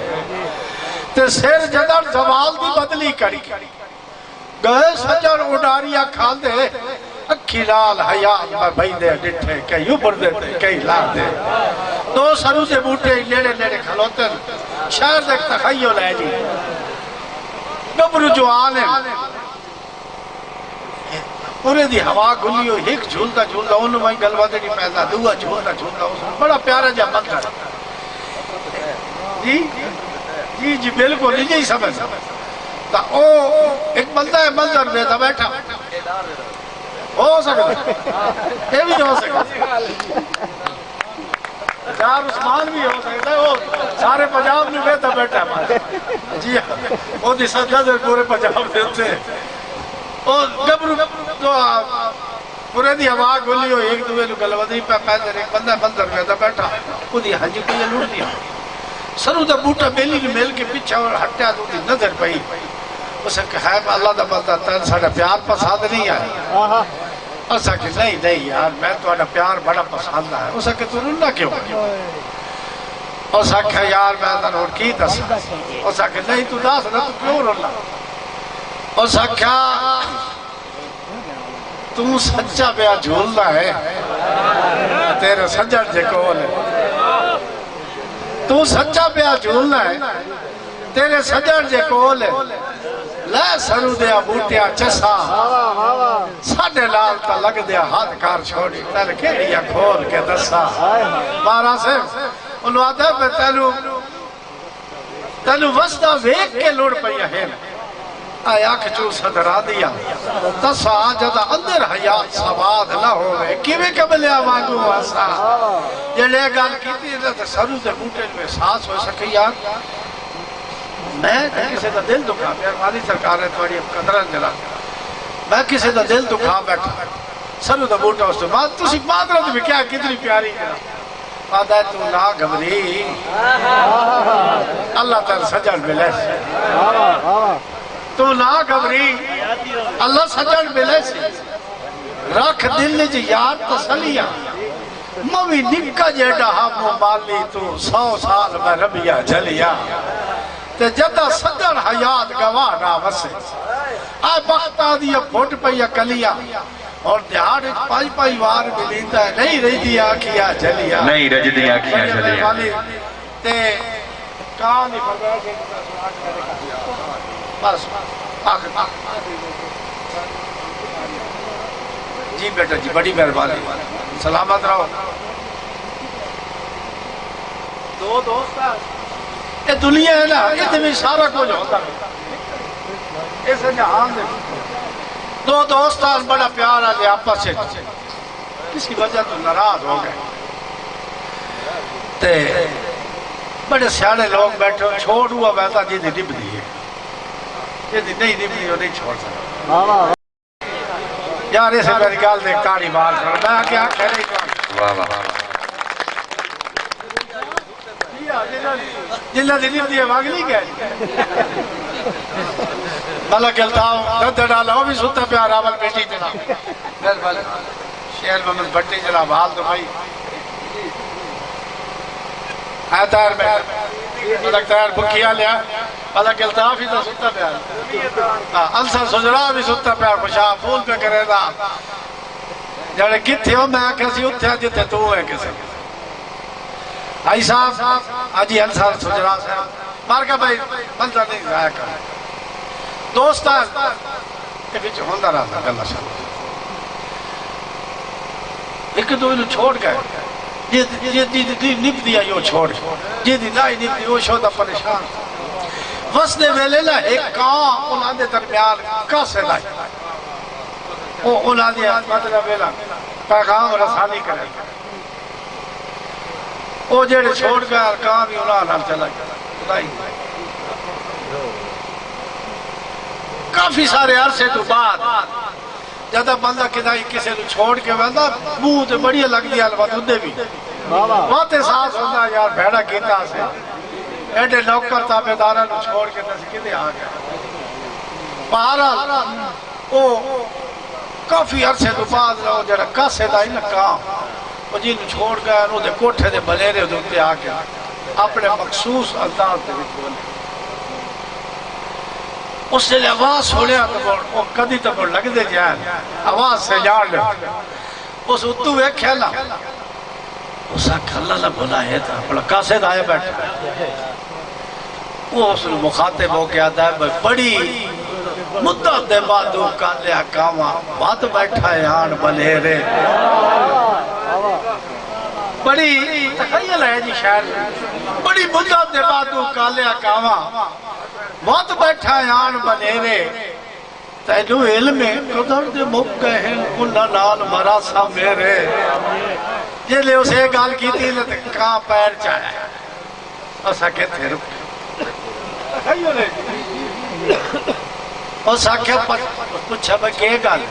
تے سیر جدر زوال دی بدلی کری گئے سجر اڈاریا کھان دے اکھی لال حیات میں بھائی دے ڈٹھے کئی اوپر دیتے کئی لال دے 2 سرو سے بوٹے لیڑے لیڑے کھلوتے شہر دیکھ تخیو لے جی گبرو جو آنے پورے دی ہوا گلیو ہک جھولتا جھولتا انہوں میں گلوہ دے پیدا دعا جھولتا جھولتا بڑا پیارا جا منظر جی جی بالکل نہیں سمجھ تا او ایک بندہ ہے منظر میں تھا بیٹھا ہو سکتا یہ بھی ہو سکتا جار عثمان بھی ہو سکتا ہے وہ سارے پنجاب میں بیٹھا بیٹھا جی وہ دی سجدہ دے پورے پنجاب دیتے اور گبرو تو پورے دی ہوا گولی ہو ایک دوے لو گلوادری پہ پیدر ایک بندہ منظر میں تھا بیٹھا وہ دی حجی کو یہ لوٹ دیا سرو دا بوٹا بیلی نے مل کے پیچھا اور ہٹیا تو دی نظر پئی اسے کہا ہے اللہ دا بندہ تین ساڑھا پیار پسند نہیں آئی اسے کہ نہیں یار میں تو اڈا پیار بڑا پسند ہے اسے کہ تو رونا کیوں اس آکھا یار میں تن اور کی دس اس آکھا نہیں تو دس نہ تو کیوں رونا اس آکھا تو سچا پیا جھولنا ہے تیرے سجن جے کول تو سچا پیا جھولنا ہے تیرے سجن جے کول لے سرو دیا بوٹیا چسا ساڑھے لال تا لگ دیا ہاتھ کار چھوڑی تیرے کھیڑیا کھول کے دسا مارا سے انہوں آدھا پہ تینو وسطہ ویک کے لوڑ پہیا ہے آئے آنکھ چو صدرہ دیا تسا آجدہ اندر حیات سواد نہ ہوئے کیویں قبلے آوانگو آسا یہ لے گال کی تھی سرو دے بوٹے میں ساس ہو سکے یار میں کسی دا دل دکھا پیا مالی سرکار ہے تھوڑی قدرن جلا میں کسی دا دل دکھا بیٹھا سرو دا بوٹا اس تو بات تسی مادرت بھی کیا کتنی پیاری کرا آدھا تو نہ گھبری اللہ تعالی سجن ملے تو نہ گھبری اللہ سجن ملے سے رکھ دل جی یار تسلیہ موی نکا جیڑا ہم مالی تو 100 سال میں ربیہ جلیا تے جدہ سجن حیات گوانا وسے آئے بختہ دیا پھوٹ پہیا کلیا اور دیہاڑ پائی پائی وار ملیندہ ہے نہیں رہ دیا کیا جلیا نہیں رج دیا کیا جلیا تے کہانی فرمائے بس آخر جی بیٹا جی بڑی مہربانی سلامت رہو دو دوست یہ دنیا ہے نا یہ میں سارا کچھ ہوتا ہے اسے جہاں دے دو دوستان بڑا پیار آلے آپس سے کسی وجہ تو ناراض ہو گئے تے بڑے سیاڑے لوگ بیٹھے چھوڑ ہوا بیتا جی دی نب دی ہے یہ دی نہیں نب دی ہو نہیں چھوڑ سکتا یار اسے میری گال دے کاری بار کر میں کیا کہہ رہی کہاں واہ واہ جلہ دی نب دی ہے واگلی گئے بھلا کہلتا ہوں درد ڈالا ہو بھی ستا پیار آول بیٹی جناب شہر محمد بھٹی جناب حال تو بھائی ہے تیر میں بھلا تیر بکیا لیا بھلا کہلتا ہوں بھی تو ستا پیار انسان سجرہ بھی ستا پیار خوشا پھول پہ کرے دا جڑے کتھے ہو میں کسی اتھے جتے تو ہے کسی آئی صاحب آجی انسان سجرہ سے مارکہ بھائی منظر نہیں ضائع کر دوستان یہ بیچ ہوندہ رہا تھا اللہ شاہ ایک دو انہوں چھوڑ گئے جی نب دیا یوں چھوڑ جی نائی نب دیا یوں شوتا پریشان وسنے ویلے نا ایک کام انہاں دے درمیان کاسے لائی انہاں دیا مطلب ویلا پیغام رسانی کرے وہ جیڑے چھوڑ گئے کام ہی انہاں چلا گیا کافی سارے عرصے تو بعد جدہ بندہ کدائی کسی نے چھوڑ کے بندہ منہ تے بڑی لگ دیا البت اندے بھی بہت احساس ہوتا یار بھیڑا کیتا سے ایڈے نوکر تابدارہ نے چھوڑ کے تسی کدے آ گئے بہرحال وہ کافی عرصے تو بعد وہ جڑا کاسے دائی نا کام وہ جی نے چھوڑ گئے انہوں دے کوٹھے دے بلیرے دے آ گیا اپنے مخصوص انداز دے بچ اس سے آواز سوڑیا تو وہ کدی تو وہ لگ دے جائے آواز سے جان لے اس اتو ایک کھیلا اس آکھا اللہ بھلا ہے تھا بڑا کاسے دائے بیٹھا وہ اس نے مخاطب ہو کے آتا ہے بڑی مدت دے بعدو کالیا کاما بات بیٹھا ہے آن بلیرے بڑی تخیل ہے جی شاعر بڑی مدت دے بعدو کالیا کاما بہت بیٹھا ہے آن بلیرے تینو علم قدر دے موقع ہیں انہا نال مراسا میرے یہ لے اسے گال کی تھی لے کہاں پیر چاہے اسا کہتے رکھ اسا کہ پچھا میں کہے گال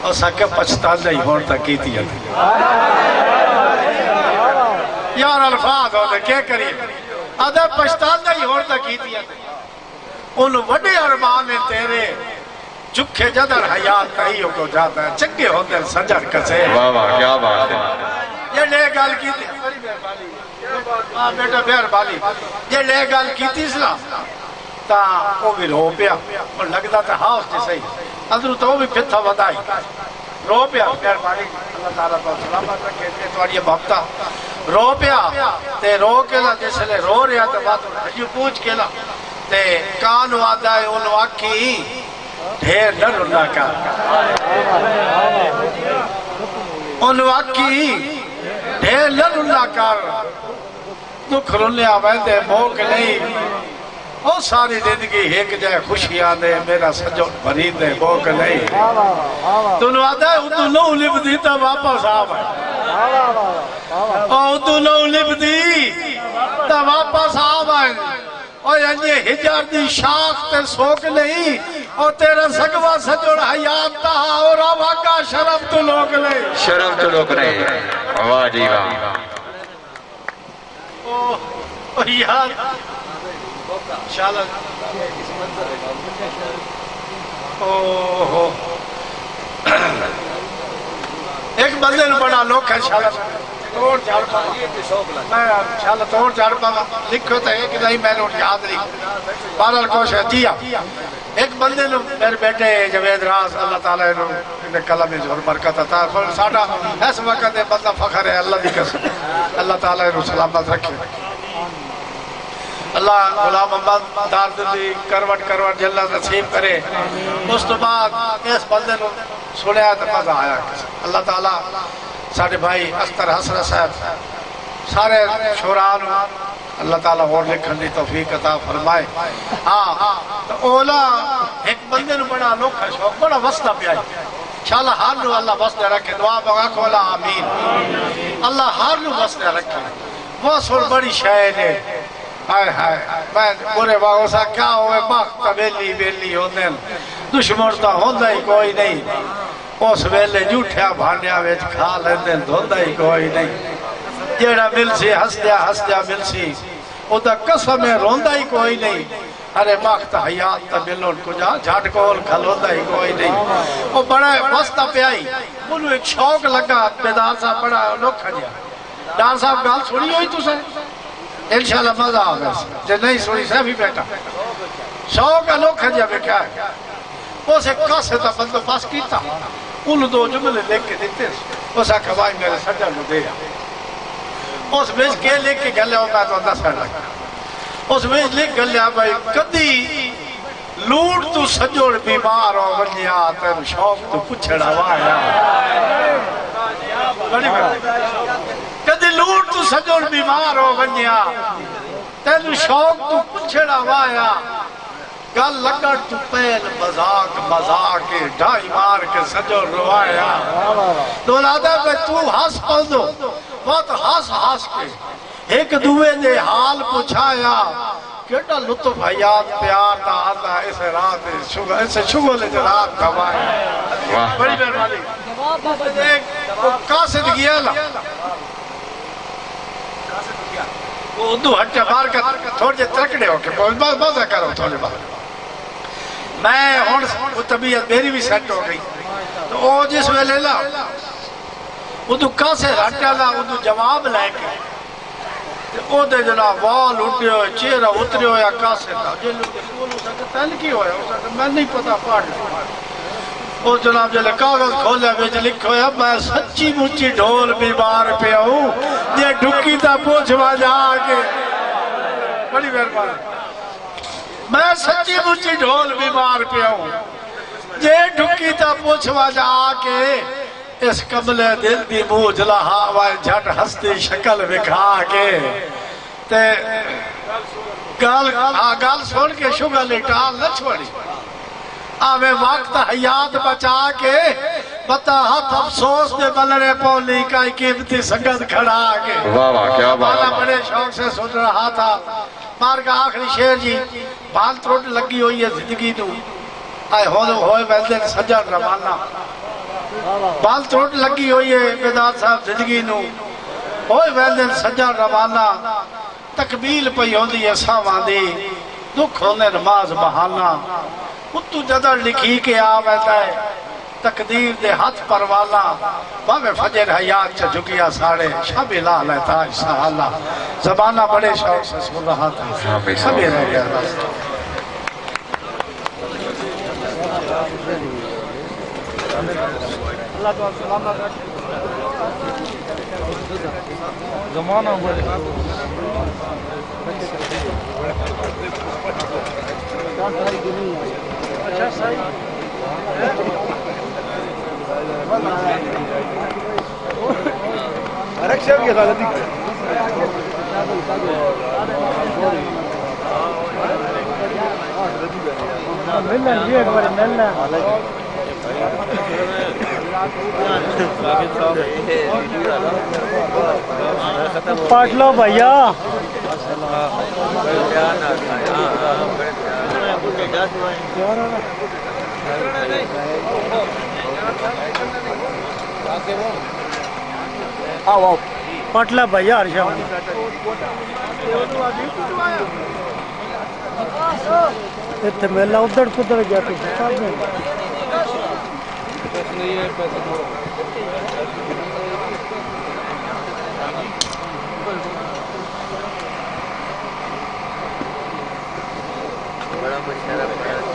اسا کہ پچھتا نہیں ہوتا کی تھی یار الفاظ ہوتے کیا کریے آدھا پچھتا نہیں ہوتا کی تھی ان وڈے ارمان تیرے جھکے جدر حیات کہیوں کو جاتا ہے چنگے ہوتے سجر کسے واہ واہ کیا بات ہے جڑے گل کیتی ہاں بیٹا مہربانی جڑے گل کیتی سی نا تا وہ بھی رو پیا اور لگدا تے ہاں اس تے صحیح اندروں تو وہ بھی پھتھا ودائی رو پیا مہربانی اللہ تعالیٰ تو سلامت رکھے تے تواڈی بابتا رو پیا تے رو کے لا جس لے رو رہا تے بات ہجو پوچھ کے لا تے کان وادا ہے انہوں آکھی ڈھیر نہ رنا کر انہوں آکھی ڈھیر نہ رنا کر دکھ رنے آوائے دے موک نہیں اور ساری زندگی ایک جائے خوشیاں دے میرا سجن بھری دے موک نہیں تو انہوں آدھا ہے اتو نو لب دیتا واپس آوائے اور اتو نو لب دیتا واپس آوائے اور یہ ہجار دی شاخ تے سوک نہیں اور تیرا سگوا سجن حیات تا اور آبا کا شرف تو لوگ لے شرف تو لوگ رہے واہ جی واہ اوہ یار انشاءاللہ اوہ ایک بندے نے بڑا لوگ ہے انشاءاللہ توڑ جھاڑ پاما میں انشاءاللہ توڑ جھاڑ پاما لکھو تو ایک نہیں میں نے یاد نہیں بہرحال کوشش دیا ایک بندے نے میرے بیٹے جوید راز اللہ تعالیٰ نے قلم میں زور برکت عطا ساڈا اس وقت بندہ فخر ہے اللہ دی قسم اللہ تعالیٰ نے سلامت رکھے اللہ غلام محمد دار دلی کروٹ جلد نصیب کرے اس تو بعد اس بندے نے سنیا تو مزہ آیا اللہ تعالیٰ ساڑھے بھائی اختر حسن صاحب سارے شوران اللہ تعالیٰ اور لکھن دی توفیق عطا فرمائے ہاں تو اولا ایک بندے نے بڑا انوکھا شوق بڑا وسطہ پیائی انشاءاللہ ہر نو اللہ وسطہ رکھے دعا بگا کھولا آمین اللہ ہر نو وسطہ رکھے وہ سور بڑی شاید ہے ہائے ہائے میں پورے باغوں سا کیا ہوئے باغتا بیلی ہوندے دشمنتا ہوندہ ہی کوئی نہیں اس ویلے جھوٹیا بھانیا ویچ کھا لیندے دھوندہ ہی کوئی نہیں جیڑا ملسی ہستیا ملسی او دا قسم ہے روندہ ہی کوئی نہیں ارے باغتا حیات تا ملون کجا جھاٹ کول کھلوندہ ہی کوئی نہیں وہ بڑا وسطہ پہ آئی انہوں ایک شوق لگا بیدار صاحب بڑا لوکھا جیا ڈار صاحب گال سنی ہوئی تو سے انشاءاللہ مزہ آگا جو نہیں سنی سیفی بیٹا شوق انوکھا جیا بے کیا ہے اسے کاسے تا بندو پاس کیتا انہوں دو جملے لکھ کے دیتے اسے کبائی میرے سجا نو دیا اس بیچ کے لکھ کے گلے ہوگا تو اندہ سر لگا اس بیچ لکھ گلے بھائی کدی لوٹ تو سجوڑ بیمار ہو ونیا تین شوق تو پچھڑا وایا کدی لوٹ تو سجوڑ بیمار ہو ونیا تین شوق تو پچھڑا وایا گل لگڑ تو پہل مذاق ڈھائی مار کے سجو روایا دولادہ پہ تو ہس پندو بہت ہس کے ایک دوے دے حال پچھایا کیٹا لطف حیات پیار دا آتا اسے رات اسے شگل جرات کھوایا بڑی مہربانی ایک قاصد گیا لا وہ دو ہٹے مار کر تھوڑے ترکڑے ہو کے بازہ کرو تھوڑے بار میں ہون وہ طبیعت میری بھی سیٹ ہو گئی تو وہ جس ویلے لا وہ تو کاسے ہٹا لا وہ تو جواب لے کے وہ دے جناب وال اٹھے ہوئے چہرہ اترے ہوئے یا کاسے تھا جن لوگ بولو سکتے تیل کی ہوئے میں نہیں پتا پاڑ لیا وہ جناب جلے کاغذ کھولے بیچ لکھو ہے میں سچی مچی ڈھول بیمار پہ ہوں یہ ڈھکی تا پوچھوا جا آگے بڑی مہربانی میں سچی مچی ڈھول بیمار پہ ہوں یہ ڈھکی تا پوچھوا جا آگے اس کملے دل دی موج لہا وائے جھٹ ہستی شکل بکھا کے تے گال سن کے شگل اٹال نہ چھوڑی آوے وقت حیات بچا کے بتا ہاتھ افسوس دے بلرے پولی کائی قیمتی سنگت کھڑا آگے واہ واہ کیا بات بالا بڑے شوق سے سن رہا تھا مار کا آخری شیر جی بال تروٹ لگی ہوئی ہے زندگی نو آئے ہوئے ویدن سجن روانہ بال تروٹ لگی ہوئی ہے بیدار صاحب زندگی نو ہوئے ویدن سجن روانہ تکمیل پہ ہوندی ہے سامان دی دکھ ہونے نماز بہانا اتو جدر لکھی کے آویتا ہے تقدیر دے ہاتھ پروالا باوے فجر حیات چا جگیا ساڑے شب لال ہے تاج سہالا زبانہ بڑے شوق سے سن رہا تھا سبھی رہ گیا راستہ اللہ تو سلامت رکھ زمانہ بڑے اچھا صحیح رکشہ کی غلطی ملنا یہ ایک بار ملنا پاٹ لو بھیا آؤ پٹلا بھیا ہر شام اتنے میلا ادھر کدھر گیا تو بڑا مشہور